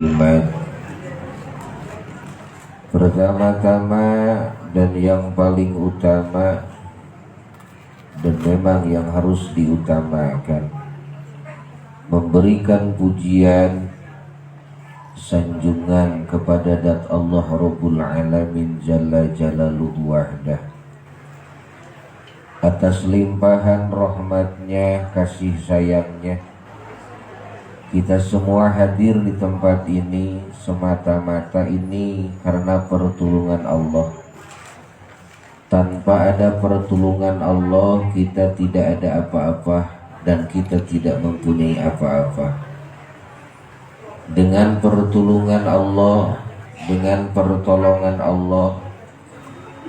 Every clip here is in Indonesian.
Iman. Pertama-tama dan yang paling utama dan memang yang harus diutamakan, memberikan pujian sanjungan kepada Dat Allah Rabbul Alamin Jalla Jalaluhu Wahdah atas limpahan rahmatnya, kasih sayangnya. Kita semua hadir di tempat ini semata-mata ini karena pertolongan Allah. Tanpa ada pertolongan Allah, kita tidak ada apa-apa dan kita tidak mempunyai apa-apa. Dengan pertolongan Allah, dengan pertolongan Allah,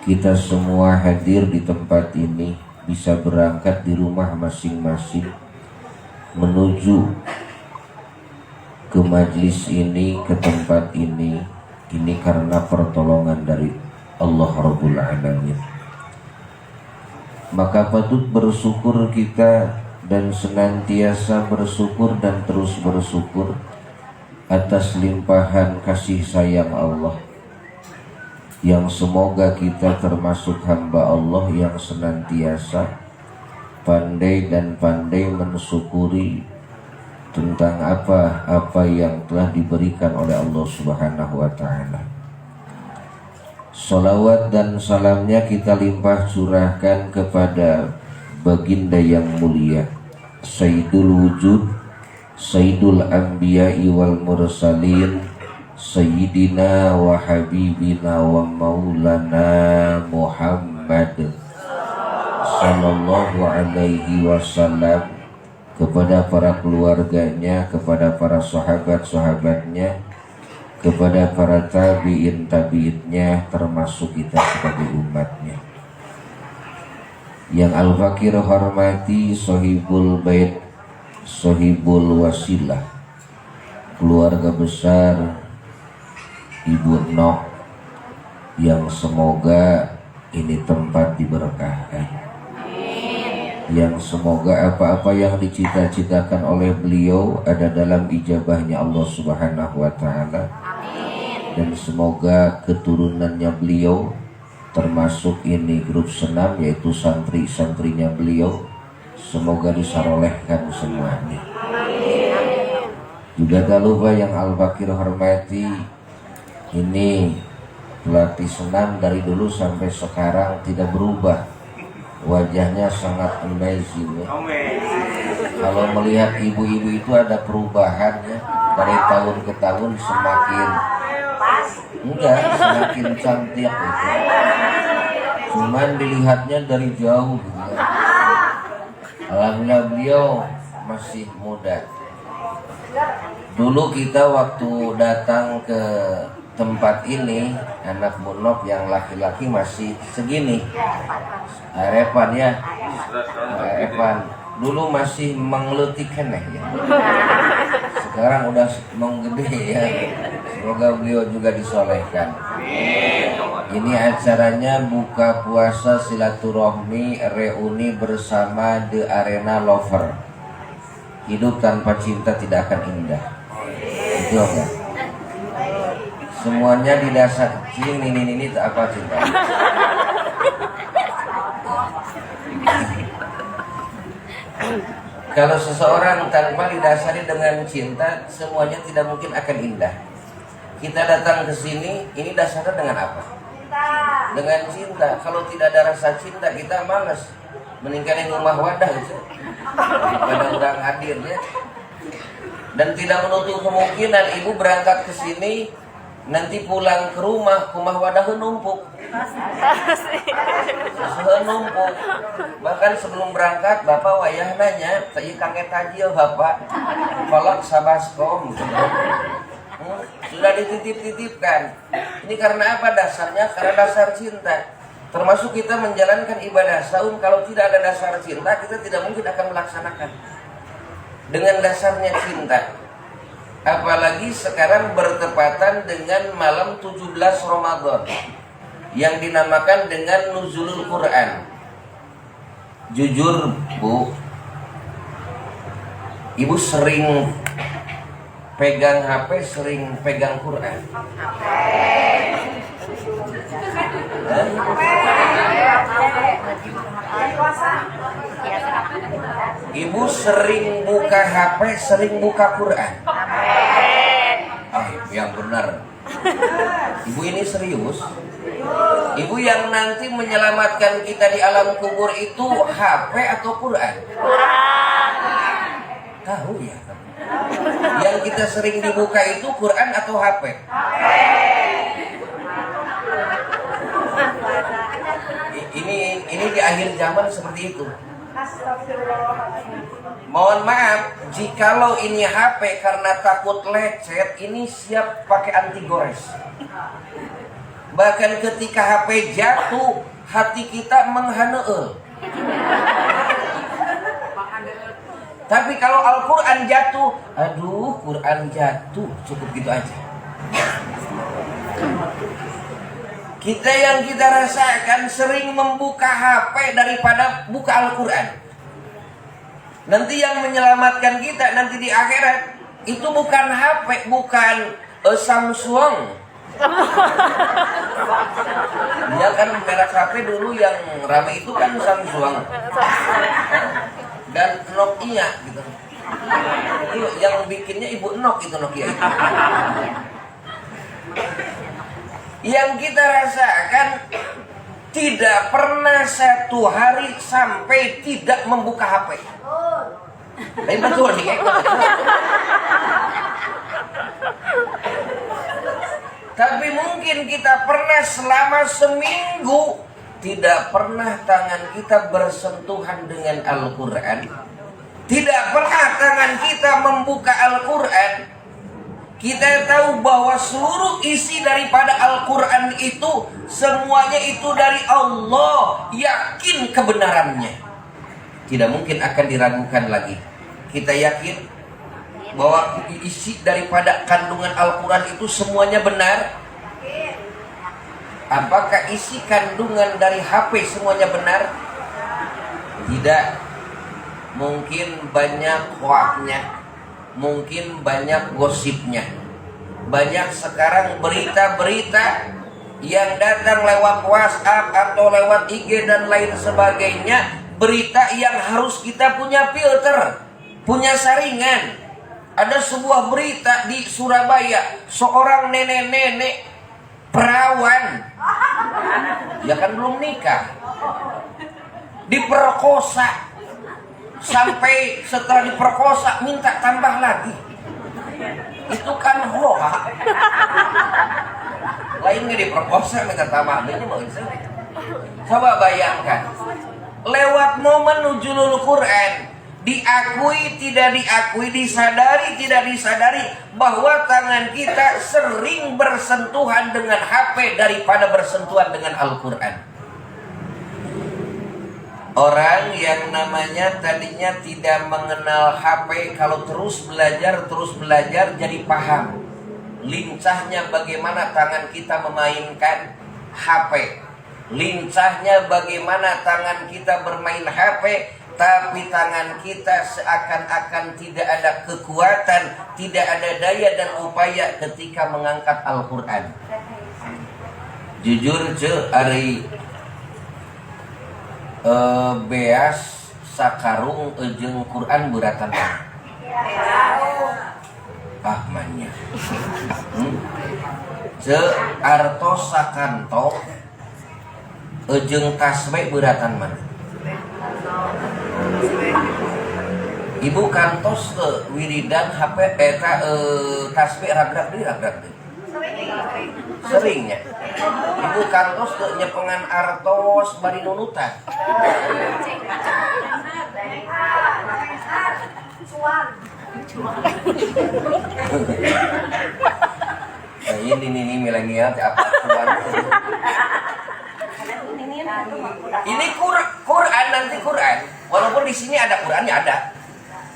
kita semua hadir di tempat ini, bisa berangkat di rumah masing-masing menuju ke majlis ini, ke tempat ini karena pertolongan dari Allah Rabbul Alamin. Maka patut bersyukur kita dan senantiasa bersyukur dan terus bersyukur atas limpahan kasih sayang Allah, yang semoga kita termasuk hamba Allah yang senantiasa pandai dan pandai mensyukuri tentang apa yang telah diberikan oleh Allah Subhanahu wa Ta'ala. Salawat dan salamnya kita limpah curahkan kepada baginda yang mulia, Sayyidul Wujud, Sayyidul Anbiya'i wal Mursalin, Sayyidina wa Habibina wa Maulana Muhammad Sallallahu alaihi wasallam, kepada para keluarganya, kepada para sahabat-sahabatnya, kepada para tabi'in-tabi'innya, termasuk kita sebagai umatnya. Yang Al-Fakir hormati Sohibul Bait, Sohibul Wasilah, keluarga besar Ibu Nok, yang semoga ini tempat diberkahkan, yang semoga apa-apa yang dicita-citakan oleh beliau ada dalam ijabahnya Allah Subhanahu wa Ta'ala. Dan semoga keturunannya beliau, termasuk ini grup senam, yaitu santri-santrinya beliau, semoga disarolehkan semuanya. Juga tak lupa yang Al-Bakir hormati, ini pelatih senam dari dulu sampai sekarang tidak berubah. Wajahnya sangat amazing ya. Kalau melihat ibu-ibu itu ada perubahannya dari tahun ke tahun, semakin cantik gitu. Cuman dilihatnya dari jauh gitu ya. Alhamdulillah beliau masih muda. Dulu kita waktu datang ke tempat ini, anak Munok yang laki-laki masih segini, Evan ya, Evan dulu masih mengelutikan ya. Sekarang udah menggede ya. Semoga beliau juga disolehkan. Ini acaranya buka puasa silaturahmi reuni bersama The Arena Lover. Hidup tanpa cinta tidak akan indah. Itu enggak? Semuanya didasar ini apa cinta. Kalau seseorang tanpa didasari dengan cinta, semuanya tidak mungkin akan indah. Kita datang ke sini, ini dasarnya dengan apa? Dengan cinta. Kalau tidak ada rasa cinta, kita malas meninggalkan rumah wadah gitu. Pada orang hadirnya. Dan tidak menutup kemungkinan ibu berangkat ke sini, nanti pulang ke rumah wadah numpuk. Numpuk. Bahkan sebelum berangkat, bapak wayah nanya, saya kaget tajil bapak, kolak sabaskom. Sudah dititip-titipkan. Ini karena apa dasarnya? Karena dasar cinta. Termasuk kita menjalankan ibadah saum, kalau tidak ada dasar cinta, kita tidak mungkin akan melaksanakan. Dengan dasarnya cinta. Apalagi sekarang bertepatan dengan malam 17 Ramadan yang dinamakan dengan Nuzulul Quran. Jujur Bu, Ibu sering pegang HP sering pegang Quran? Ibu sering buka HP, sering buka Quran? Yang benar. Ibu ini serius? Ibu yang nanti menyelamatkan kita di alam kubur itu HP atau Quran? Quran. Tahu ya? Yang kita sering dibuka itu Quran atau HP? Ini di akhir zaman seperti itu. Mohon maaf, jikalau ini HP karena takut lecet, ini siap pakai anti gores. Bahkan ketika HP jatuh, hati kita menghaneul. Tapi kalau Al-Quran jatuh, aduh Quran jatuh, cukup gitu aja. Kita yang kita rasakan sering membuka HP daripada buka Al-Quran. Nanti yang menyelamatkan kita nanti di akhirat itu bukan HP, bukan Samsung. Dia kan merek HP dulu yang ramai itu kan Samsung dan Nokia gitu. Itu yang bikinnya Ibu Nok itu Nokia itu. Yang kita rasakan tidak pernah satu hari sampai tidak membuka HP. Tapi betul nih. Tapi mungkin kita pernah selama seminggu tidak pernah tangan kita bersentuhan dengan Al-Quran. Tidak pernah tangan kita membuka Al-Quran. Kita tahu bahwa seluruh isi daripada Al-Quran itu semuanya itu dari Allah. Yakin kebenarannya. Tidak mungkin akan diragukan lagi. Kita yakin bahwa isi daripada kandungan Al-Quran itu semuanya benar. Apakah isi kandungan dari HP semuanya benar? Tidak. Mungkin banyak hoaknya. Mungkin banyak gosipnya. Banyak sekarang berita-berita yang datang lewat WhatsApp atau lewat IG dan lain sebagainya. Berita yang harus kita punya filter, punya saringan. Ada sebuah berita di Surabaya, seorang nenek-nenek perawan, ya kan belum nikah, diperkosa. Sampai setelah diperkosa minta tambah lagi. Itu kan hoax. Lainnya diperkosa minta tambah lagi. Coba bayangkan, lewat momen nuzulul Quran, diakui tidak diakui, disadari tidak disadari bahwa tangan kita sering bersentuhan dengan HP daripada bersentuhan dengan Al-Quran. Orang yang namanya tadinya tidak mengenal HP, kalau terus belajar jadi paham. Lincahnya bagaimana tangan kita memainkan HP. Lincahnya bagaimana tangan kita bermain HP, tapi tangan kita seakan-akan tidak ada kekuatan, tidak ada daya dan upaya ketika mengangkat Al-Quran. Jujur ari beas sakarung jeung Quran beuratan pahmannya artos sakanto jeung tasbih beuratan mana? Ibu kantos ke wiridan HP eta tasbih ragrak deui. Seringnya Ibu kantos ke nyepengan artos bari nunutan. Ini milenial apa cuan. Ini Quran nanti Quran. Walaupun di sini ada Qurannya ada.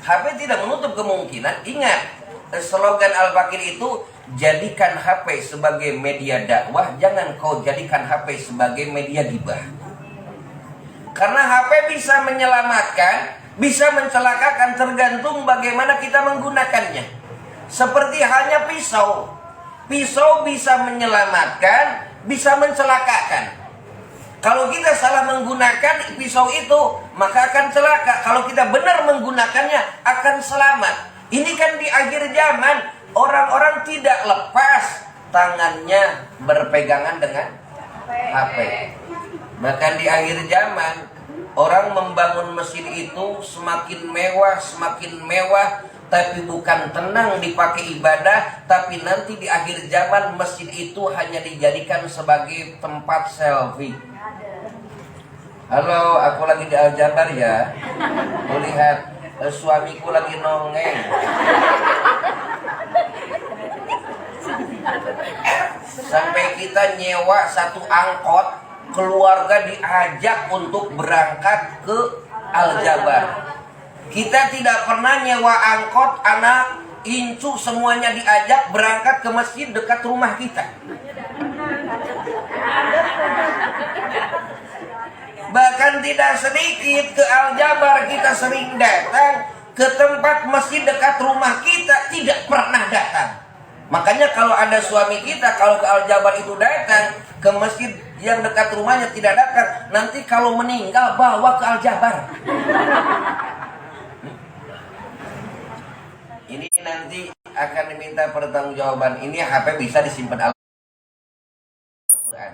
HP tidak menutup kemungkinan. Ingat slogan Al-Fakir itu, jadikan HP sebagai media dakwah, jangan kau jadikan HP sebagai media gibah. Karena HP bisa menyelamatkan, bisa mencelakakan, tergantung bagaimana kita menggunakannya. Seperti halnya pisau. Pisau bisa menyelamatkan, bisa mencelakakan. Kalau kita salah menggunakan pisau itu, maka akan celaka. Kalau kita benar menggunakannya, akan selamat. Ini kan di akhir zaman, orang-orang tidak lepas tangannya berpegangan dengan HP. Bahkan di akhir zaman, orang membangun masjid itu semakin mewah, tapi bukan tenang dipakai ibadah, tapi nanti di akhir zaman masjid itu hanya dijadikan sebagai tempat selfie. Halo, aku lagi di Al-Jabar ya. Melihat suamiku lagi nongeng. Sampai kita nyewa satu angkot, keluarga diajak untuk berangkat ke Al-Jabar. Kita tidak pernah nyewa angkot, anak, incu semuanya diajak berangkat ke masjid dekat rumah kita. Bahkan tidak sedikit ke Al-Jabar kita sering datang, ke tempat masjid dekat rumah kita tidak pernah datang. Makanya kalau ada suami kita, kalau ke Al-Jabar itu datang, ke masjid yang dekat rumahnya tidak datang, nanti kalau meninggal bawa ke Al-Jabar. Ini nanti akan diminta pertanggungjawaban. Ini HP bisa disimpan Al-Quran.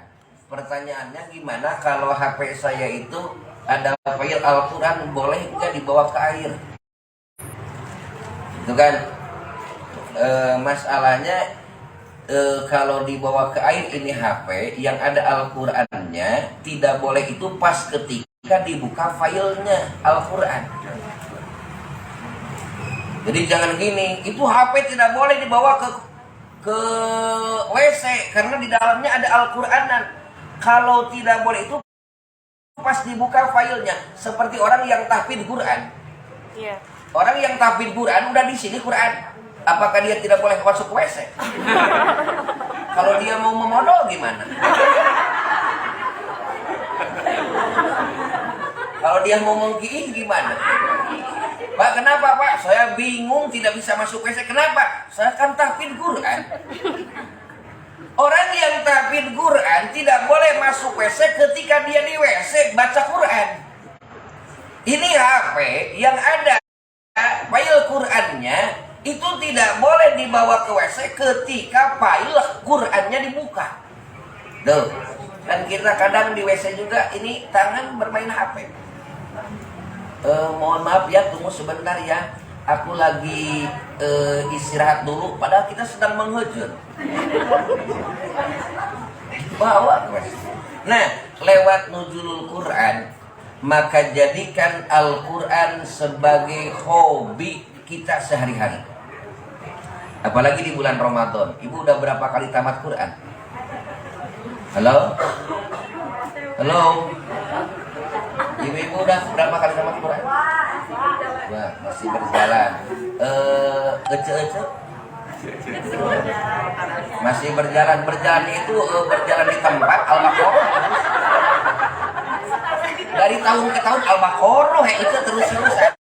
Pertanyaannya gimana kalau HP saya itu ada file Al-Quran, boleh nggak dibawa ke air? Itu kan masalahnya, kalau dibawa ke air ini HP yang ada Al-Qurannya, tidak boleh itu pas ketika dibuka filenya Al-Quran. Jadi jangan gini, itu HP tidak boleh dibawa ke WC karena di dalamnya ada Al-Quranan. Kalau tidak boleh itu pas dibuka filenya, seperti orang yang tahfidz Quran. Yeah. Orang yang tahfidz Quran udah di sini Quran. Apakah dia tidak boleh masuk ke WC? Kalau dia mau memodal gimana? Kalau dia mau mengkiih gimana? Pak, kenapa Pak? Saya bingung tidak bisa masuk WC. Kenapa? Saya kan tahfidz Quran. Orang yang tahfidz Quran tidak boleh masuk WC ketika dia di WC baca Quran. Ini HP yang ada file Qurannya itu tidak boleh dibawa ke WC ketika file Qurannya dibuka. Tuh. Dan kita kadang di WC juga ini tangan bermain HP. Mohon maaf ya, tunggu sebentar ya. Aku lagi istirahat dulu. Padahal kita sedang menghujur. Bawa ke WC. Nah, lewat nuzulul Quran, maka jadikan Al-Quran sebagai hobi kita sehari-hari. Apalagi di bulan Ramadan. Ibu udah berapa kali tamat Quran? Halo? Halo? Ibu-ibu udah berapa kali tamat Quran? Wah, masih berjalan. Ece-ece? Masih berjalan. Berjalan itu berjalan di tempat Al-Baqarah. Dari tahun ke tahun Al-Baqarah itu terus-terusan.